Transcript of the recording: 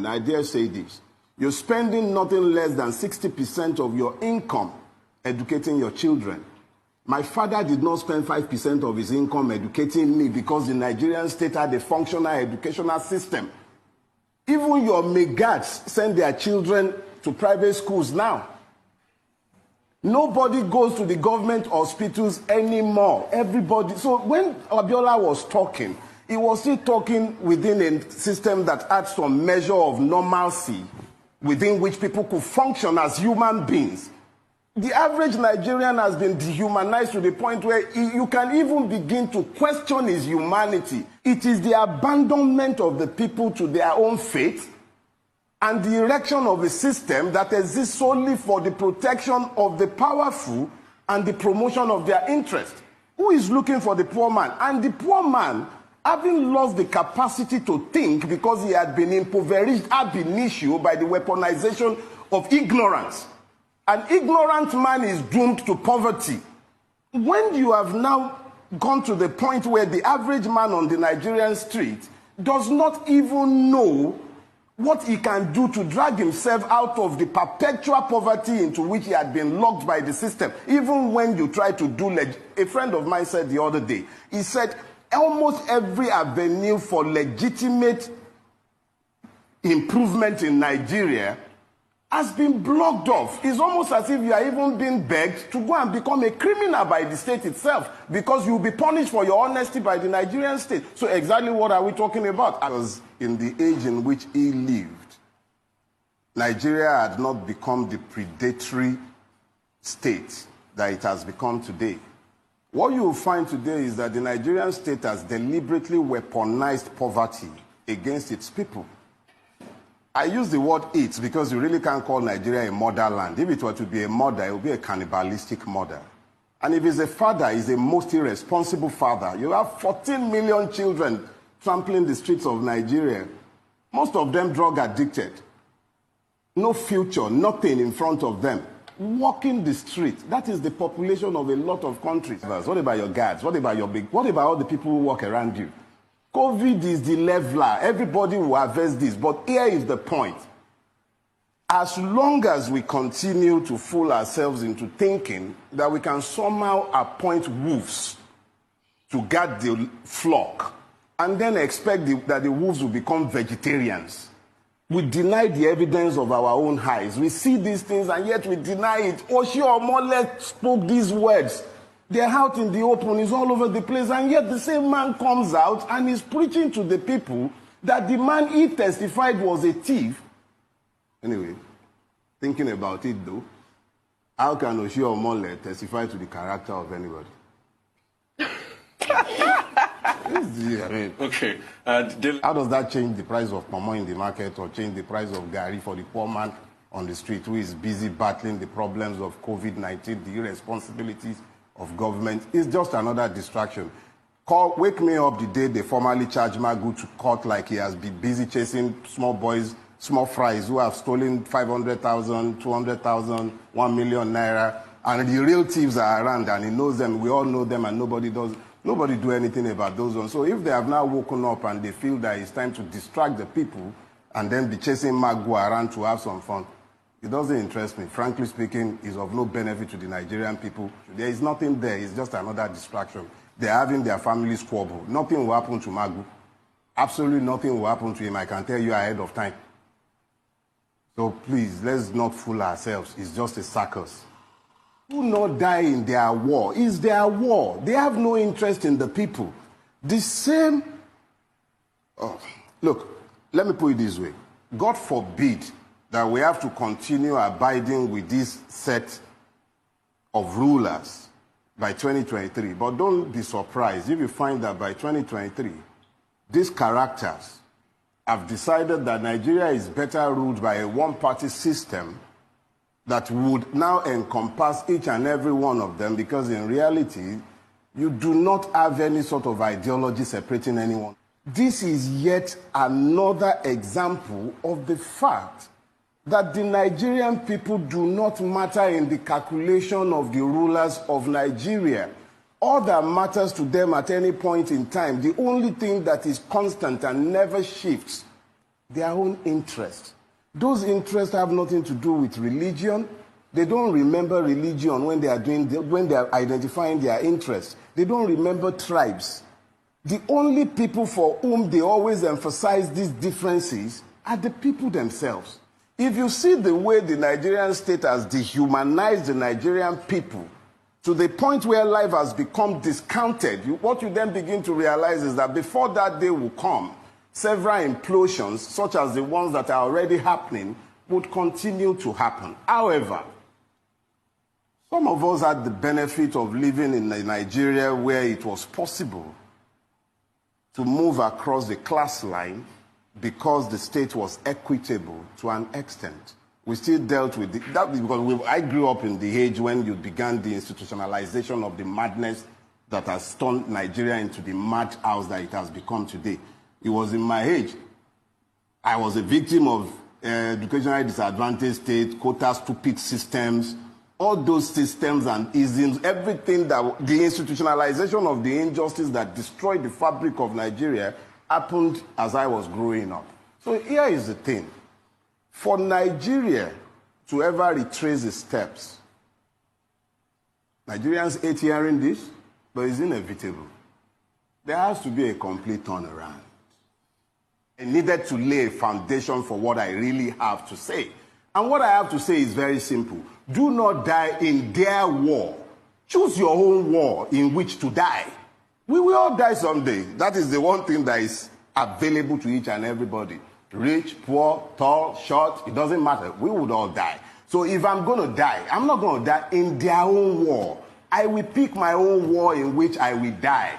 I dare say this, you're spending nothing less than 60% of your income educating your children. My father did not spend 5% of his income educating me because the Nigerian state had a functional educational system. Even your megads send their children to private schools now. Nobody goes to the government hospitals anymore. Everybody. So when Abiola was talking, he was still talking within a system that had some measure of normalcy within which people could function as human beings. The average Nigerian has been dehumanized to the point where you can even begin to question his humanity. It is the abandonment of the people to their own fate and the erection of a system that exists solely for the protection of the powerful and the promotion of their interest. Who is looking for the poor man? And the poor man, having lost the capacity to think because he had been impoverished ab initio by the weaponization of ignorance. An ignorant man is doomed to poverty. When you have now gone to the point where the average man on the Nigerian street does not even know what he can do to drag himself out of the perpetual poverty into which he had been locked by the system, even when you try to do... A friend of mine said the other day, he said, almost every avenue for legitimate improvement in Nigeria has been blocked off. It's almost as if you are even being begged to go and become a criminal by the state itself because you'll be punished for your honesty by the Nigerian state. So exactly what are we talking about? Because in the age in which he lived, Nigeria had not become the predatory state that it has become today. What you will find today is that the Nigerian state has deliberately weaponized poverty against its people. I use the word it because you really can't call Nigeria a motherland. If it were to be a mother, it would be a cannibalistic mother. And if it's a father, it's a most irresponsible father. You have 14 million children trampling the streets of Nigeria. Most of them drug addicted. No future, nothing in front of them. Walking the street. That is the population of a lot of countries. What about your guards? What about all the people who walk around you? COVID is the leveler. Everybody will harvest this. But here is the point. As long as we continue to fool ourselves into thinking that we can somehow appoint wolves to guard the flock and then expect that the wolves will become vegetarians, we deny the evidence of our own eyes. We see these things and yet we deny it. Oshie Omole spoke these words. They're out in the open, it's all over the place, and yet the same man comes out and is preaching to the people that the man he testified was a thief. Anyway, thinking about it though, how can Oshie Omole testify to the character of anybody? Okay. How does that change the price of pomo in the market or change the price of gari for the poor man on the street who is busy battling the problems of COVID-19, the irresponsibilities of government? It's just another distraction. Wake me up the day they formally charge MAGU to court like he has been busy chasing small boys, small fries who have stolen 500,000, 200,000, 1 million naira, and the real thieves are around and he knows them, we all know them, and nobody do anything about those ones. So if they have now woken up and they feel that it's time to distract the people and then be chasing MAGU around to have some fun, it doesn't interest me. Frankly speaking, it's of no benefit to the Nigerian people. There is nothing there. It's just another distraction. They're having their family squabble. Nothing will happen to MAGU. Absolutely nothing will happen to him. I can tell you ahead of time. So please, let's not fool ourselves. It's just a circus. Do not die in their war. It's their war. They have no interest in the people. The same... Oh, look, let me put it this way. God forbid that we have to continue abiding with this set of rulers by 2023. But don't be surprised if you find that by 2023, these characters have decided that Nigeria is better ruled by a one-party system that would now encompass each and every one of them, because in reality, you do not have any sort of ideology separating anyone. This is yet another example of the fact that the Nigerian people do not matter in the calculation of the rulers of Nigeria. All that matters to them at any point in time, the only thing that is constant and never shifts, their own interests. Those interests have nothing to do with religion. They don't remember religion when they are identifying their interests. They don't remember tribes. The only people for whom they always emphasize these differences are the people themselves. If you see the way the Nigerian state has dehumanized the Nigerian people to the point where life has become discounted, what you then begin to realize is that before that day will come, several implosions, such as the ones that are already happening, would continue to happen. However, some of us had the benefit of living in Nigeria where it was possible to move across the class line because the state was equitable to an extent. We still dealt with that because I grew up in the age when you began the institutionalization of the madness that has turned Nigeria into the madhouse that it has become today. It was in my age. I was a victim of educationally disadvantaged state, quota stupid systems, all those systems and isms, everything that the institutionalization of the injustice that destroyed the fabric of Nigeria happened as I was growing up. So here is the thing. For Nigeria to ever retrace its steps, Nigerians hate hearing this, but it's inevitable. There has to be a complete turnaround. I needed to lay a foundation for what I really have to say. And what I have to say is very simple. Do not die in their war. Choose your own war in which to die. We will all die someday. That is the one thing that is available to each and everybody. Rich, poor, tall, short, it doesn't matter. We would all die. So if I'm going to die, I'm not going to die in their own war. I will pick my own war in which I will die.